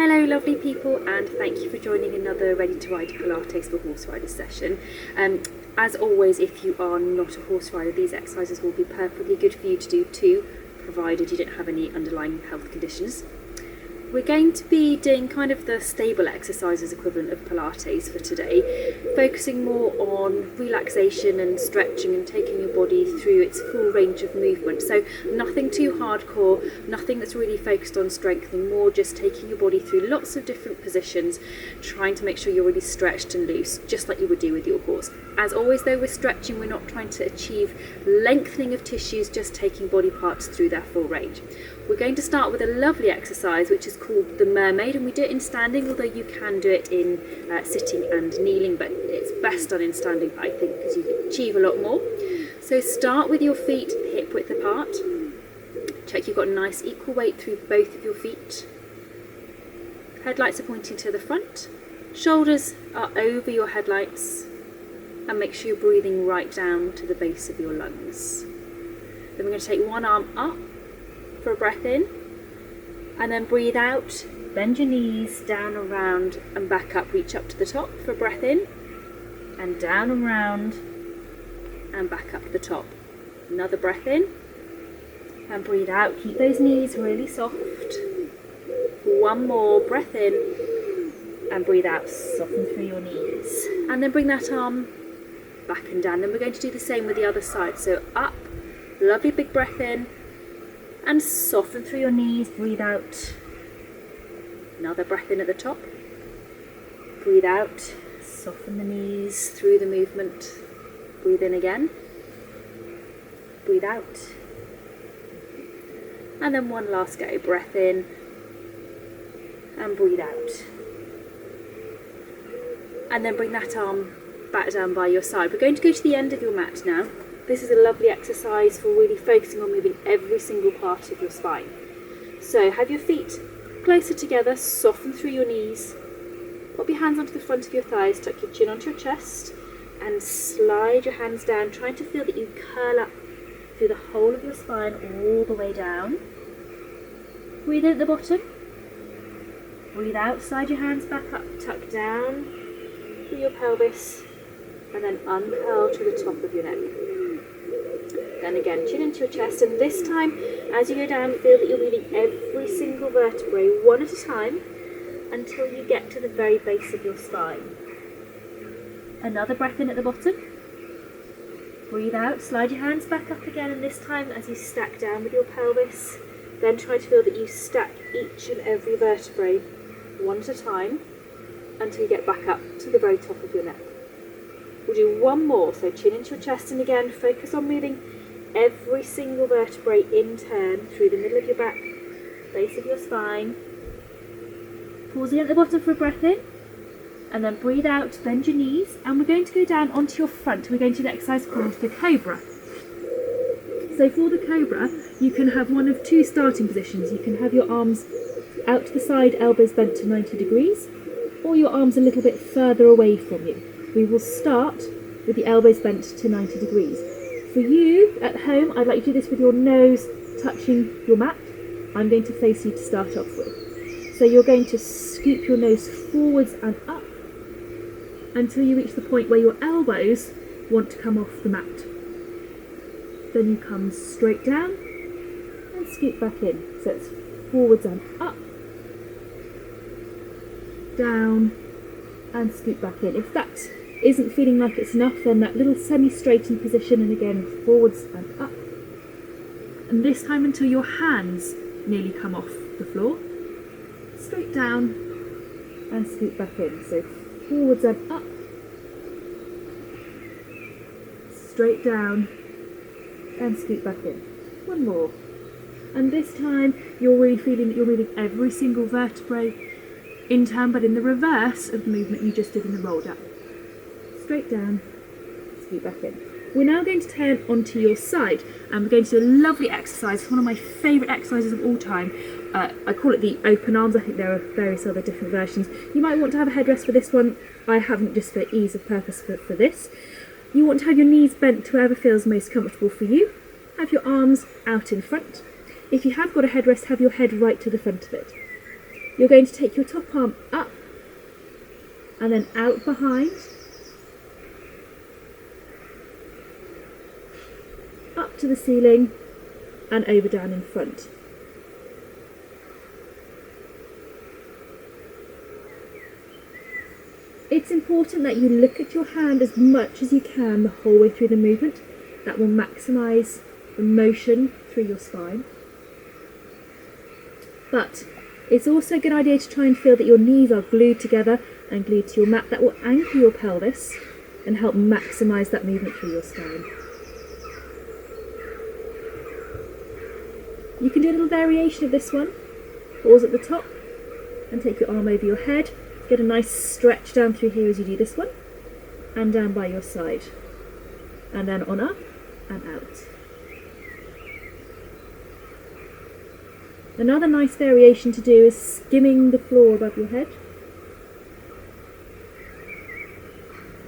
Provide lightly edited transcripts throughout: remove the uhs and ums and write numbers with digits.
Hello lovely people, and thank you for joining another Ready to Ride Pilates for Horse Riders session. As always, if you are not a horse rider, these exercises will be perfectly good for you to do too, provided you don't have any underlying health conditions. We're going to be doing kind of the stable exercises equivalent of Pilates for today, focusing more on relaxation and stretching and taking your body through its full range of movement. So nothing too hardcore, nothing that's really focused on strengthening, more just taking your body through lots of different positions, trying to make sure you're really stretched and loose, just like you would do with your horse. As always though, we're stretching, we're not trying to achieve lengthening of tissues, just taking body parts through their full range. We're going to start with a lovely exercise which is called the mermaid, and we do it in standing, although you can do it in sitting and kneeling, but it's best done in standing, I think, because you can achieve a lot more. So start with your feet hip width apart. Check you've got a nice equal weight through both of your feet. Headlights are pointing to the front. Shoulders are over your headlights, and make sure you're breathing right down to the base of your lungs. Then we're going to take one arm up for a breath in, and then breathe out. Bend your knees down, around and back up. Reach up to the top for a breath in, and down and round and back up to the top. Another breath in, and breathe out. Keep those knees really soft. One more breath in, and breathe out. Soften through your knees, and then bring that arm back and down. Then we're going to do the same with the other side. So up, lovely big breath in, and soften through your knees. Breathe out. Another breath in at the top. Breathe out. Soften the knees through the movement. Breathe in again. Breathe out. And then one last go. Breath in and breathe out. And then bring that arm back down by your side. We're going to go to the end of your mat now. This is a lovely exercise for really focusing on moving every single part of your spine. So have your feet closer together, soften through your knees, pop your hands onto the front of your thighs, tuck your chin onto your chest, and slide your hands down, trying to feel that you curl up through the whole of your spine all the way down. Breathe in at the bottom, breathe out, slide your hands back up, tuck down through your pelvis, and then uncurl to the top of your neck. Then again, chin into your chest, and this time, as you go down, feel that you're moving every single vertebrae one at a time until you get to the very base of your spine. Another breath in at the bottom. Breathe out, slide your hands back up again, and this time as you stack down with your pelvis, then try to feel that you stack each and every vertebrae one at a time until you get back up to the very top of your neck. We'll do one more, so chin into your chest, and again focus on moving every single vertebrae in turn through the middle of your back, base of your spine. Pause again at the bottom for a breath in, and then breathe out, bend your knees, and we're going to go down onto your front. We're going to do an exercise called the cobra. So for the cobra, you can have one of two starting positions. You can have your arms out to the side, elbows bent to 90 degrees, or your arms a little bit further away from you. We will start with the elbows bent to 90 degrees. For you at home, I'd like you to do this with your nose touching your mat. I'm going to face you to start off with. So you're going to scoop your nose forwards and up until you reach the point where your elbows want to come off the mat. Then you come straight down and scoop back in. So it's forwards and up, down and scoop back in. If that isn't feeling like it's enough, then that little semi-straightened position, and again forwards and up, and this time until your hands nearly come off the floor. Straight down and scoop back in. So forwards and up, straight down and scoop back in. One more, and this time you're really feeling that you're moving every single vertebrae in turn, but in the reverse of the movement you just did in the roll down. Straight down, scoop back in. We're now going to turn onto your side, and we're going to do a lovely exercise. It's one of my favourite exercises of all time. I call it the open arms. I think there are various other different versions. You might want to have a headrest for this one. I haven't, just for ease of purpose for this. You want to have your knees bent to wherever feels most comfortable for you. Have your arms out in front. If you have got a headrest, have your head right to the front of it. You're going to take your top arm up and then out behind, up to the ceiling and over down in front. It's important that you look at your hand as much as you can the whole way through the movement. That will maximise the motion through your spine. But it's also a good idea to try and feel that your knees are glued together and glued to your mat. That will anchor your pelvis and help maximise that movement through your spine. You can do a little variation of this one. Pause at the top and take your arm over your head. Get a nice stretch down through here as you do this one, and down by your side, and then on up and out. Another nice variation to do is skimming the floor above your head,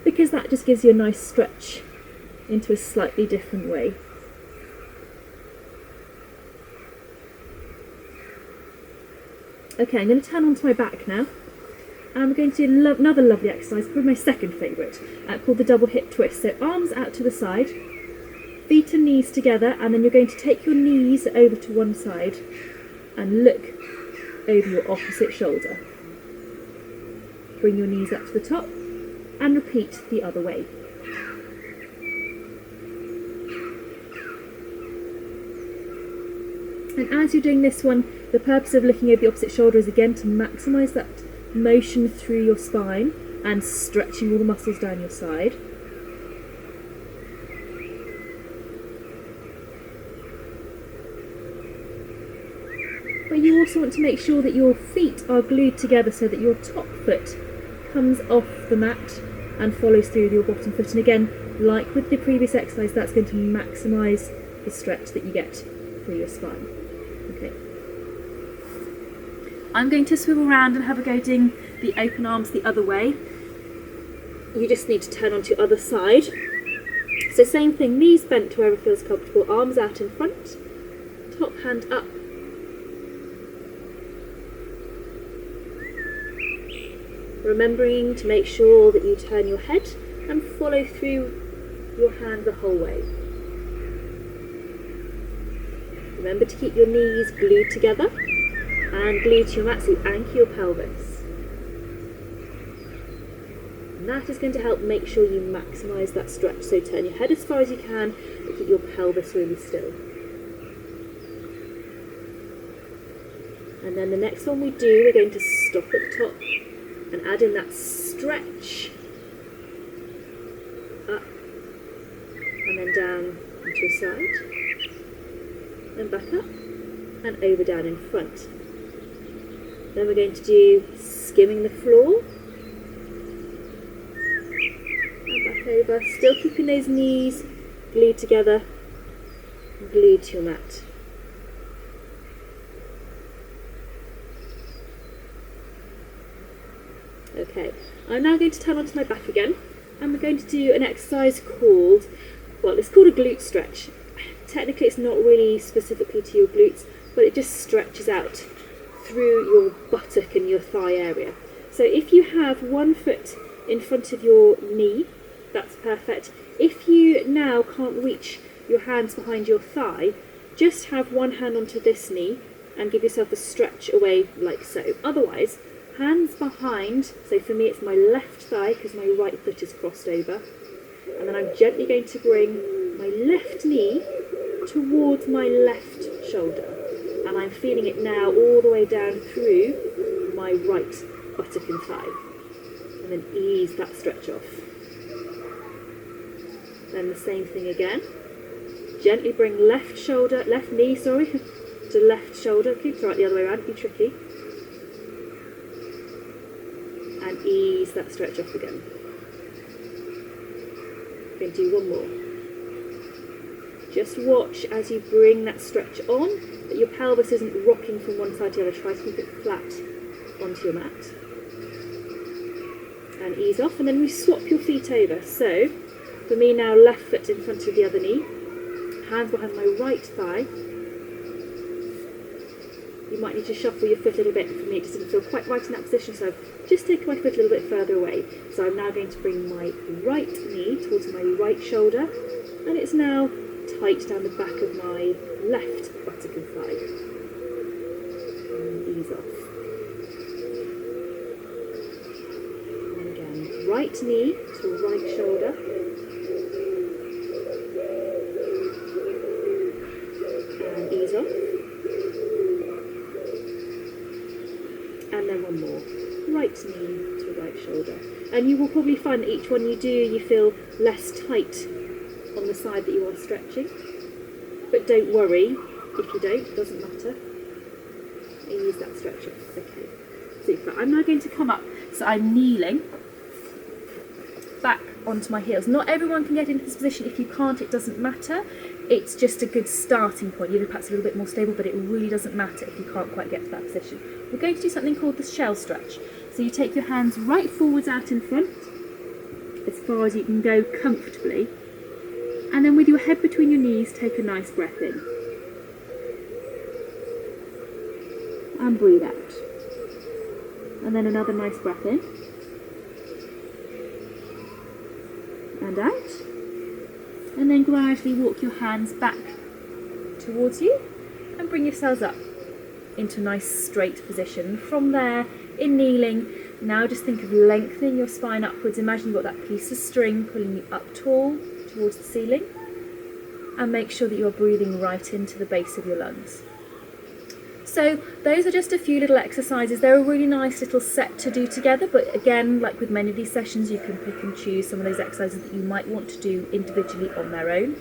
because that just gives you a nice stretch into a slightly different way. Okay, I'm going to turn onto my back now. And we're going to do another lovely exercise, probably my second favourite, called the double hip twist. So arms out to the side, feet and knees together, and then you're going to take your knees over to one side and look over your opposite shoulder. Bring your knees up to the top and repeat the other way. And as you're doing this one, the purpose of looking over the opposite shoulder is again to maximise that motion through your spine and stretching all the muscles down your side. But you also want to make sure that your feet are glued together so that your top foot comes off the mat and follows through your bottom foot. And again, like with the previous exercise, that's going to maximise the stretch that you get through your spine. Okay. I'm going to swivel around and have a go doing the open arms the other way. You just need to turn onto your other side. So same thing, knees bent to wherever feels comfortable, arms out in front, top hand up. Remembering to make sure that you turn your head and follow through your hand the whole way. Remember to keep your knees glued together and glued to your mat so you anchor your pelvis. And that is going to help make sure you maximise that stretch. So turn your head as far as you can, but keep your pelvis really still. And then the next one we do, we're going to stop at the top and add in that stretch. Up and then down onto your side. Then back up and over down in front. Then we're going to do skimming the floor. And back over, still keeping those knees glued together, glued to your mat. Okay, I'm now going to turn onto my back again, and we're going to do an exercise called, well, it's called a glute stretch. Technically it's not really specifically to your glutes, but it just stretches out through your buttock and your thigh area. So if you have one foot in front of your knee, that's perfect. If you now can't reach your hands behind your thigh, just have one hand onto this knee and give yourself a stretch away like so. Otherwise, hands behind, so for me it's my left thigh because my right foot is crossed over, and then I'm gently going to bring my left knee towards my left shoulder, and I'm feeling it now all the way down through my right buttock and thigh, and then ease that stretch off. Then the same thing again, gently bring left knee to left shoulder, keep right the other way around, be tricky, and ease that stretch off again. I'm going to do one more. Just watch as you bring that stretch on, that your pelvis isn't rocking from one side to the other. Try to keep it flat onto your mat. And ease off, and then we swap your feet over. So, for me now, left foot in front of the other knee, hands behind my right thigh, You might need to shuffle your foot a little bit. For me, it doesn't feel quite right in that position, so I've just taken my foot a little bit further away. So I'm now going to bring my right knee towards my right shoulder, and it's now tight down the back of my left buttock and thigh. And ease off. And again, right knee to right shoulder. And ease off. And then one more. Right knee to right shoulder. And you will probably find that each one you do, you feel less tight on the side that you are stretching. But don't worry if you don't, it doesn't matter. Ease that stretch off. Okay, super. I'm now going to come up, so I'm kneeling back onto my heels. Not everyone can get into this position. If you can't, it doesn't matter. It's just a good starting point. You're perhaps a little bit more stable, but it really doesn't matter if you can't quite get to that position. We're going to do something called the shell stretch. So you take your hands right forwards out in front, as far as you can go comfortably. And then with your head between your knees, take a nice breath in. And breathe out. And then another nice breath in. And out. And then gradually walk your hands back towards you and bring yourselves up into a nice straight position. From there, in kneeling, now just think of lengthening your spine upwards. Imagine you've got that piece of string pulling you up tall towards the ceiling, and make sure that you're breathing right into the base of your lungs. So those are just a few little exercises. They're a really nice little set to do together, but again, like with many of these sessions, you can pick and choose some of those exercises that you might want to do individually on their own.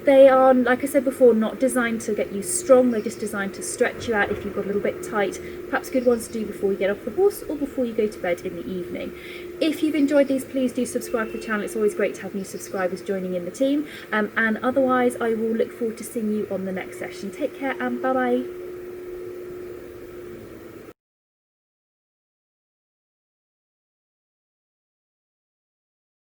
They are, like I said before, not designed to get you strong. They're just designed to stretch you out if you've got a little bit tight. Perhaps good ones to do before you get off the horse or before you go to bed in the evening. If you've enjoyed these, please do subscribe to the channel. It's always great to have new subscribers joining in the team. And otherwise, I will look forward to seeing you on the next session. Take care and bye-bye.